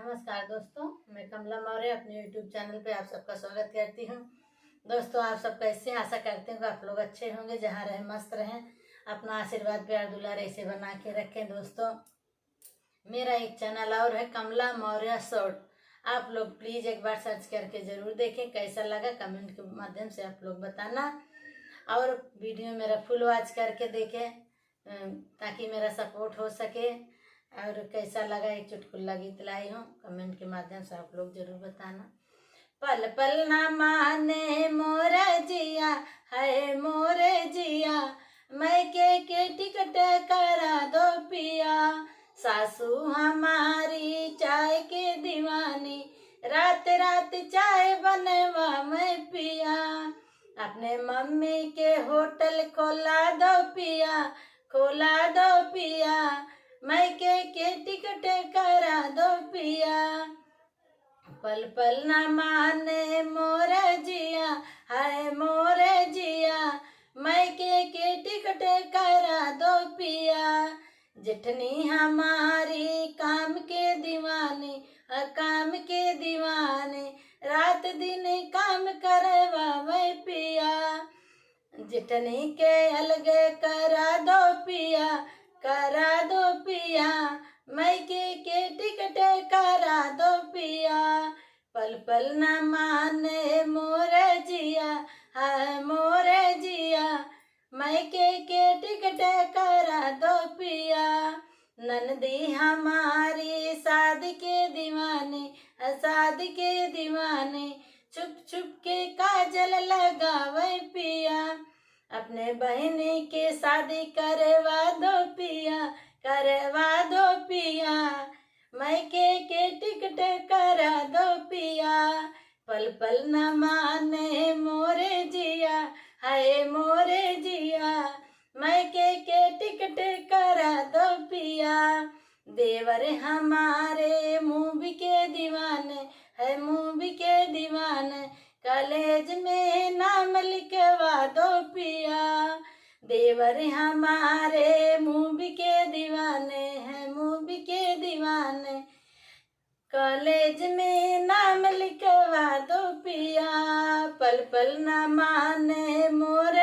नमस्कार दोस्तों, मैं कमला मौर्य अपने YouTube चैनल पे आप सबका स्वागत करती हूँ। दोस्तों, आप सब कैसे हैं? आशा करती हूँ कि आप लोग अच्छे होंगे, जहाँ रहें मस्त रहें, अपना आशीर्वाद प्यार दुलार ऐसे बना के रखें। दोस्तों, मेरा एक चैनल और है कमला मौर्य शॉर्ट, आप लोग प्लीज़ एक बार सर्च करके ज़रूर देखें। कैसा लगा कमेंट के माध्यम से आप लोग बताना, और वीडियो मेरा फुल वॉच करके देखें ताकि मेरा सपोर्ट हो सके। और कैसा लगा एक चुटकुला गीत लाई हूँ, कमेंट के माध्यम से आप लोग जरूर बताना। पल पल ना माने मोरे जिया, है मोरे जिया, मैं के टिकट करा दो पिया। सासू हमारी चाय के दीवानी, रात रात चाय बनवा मैं पिया। अपने मम्मी के होटल खोला दो पिया, खोला दो पिया, मैं के टिकट करा दो पिया। पल पल न माने मोरे जिया, हाय मोरे जिया, मैं के टिकट करा दो पिया। जेठनी हमारी काम के दीवानी, काम के दीवानी, रात दिन काम करवा मैं पिया। जेठनी के अलगे करा दो पिया, करा दो पिया, मैं के टिकट करा दो पिया। पल पल न माने मोरे जिया, हाय मोरे जिया, मैं के टिकट करा दो पिया। ननदी हमारी शादी के दीवानी, शादी के दीवानी, छुप छुप के काजल लगावे पिया। अपने बहनी के शादी करवा दो पिया, करवा दो पिया, मैं के टिकट करा दो पिया। पल पल न माने मोरे जिया, हाय मोरे जिया, मैं के टिकट करा दो पिया। देवर हमारे मूवी के दीवाने, है मूवी के दीवाने, कॉलेज में नाम लिखवा दो पिया। देवर हमारे मूवी के दीवाने हैं, मूवी के दीवाने, कॉलेज में नाम लिखवा दो पिया। पल पल न माने मोर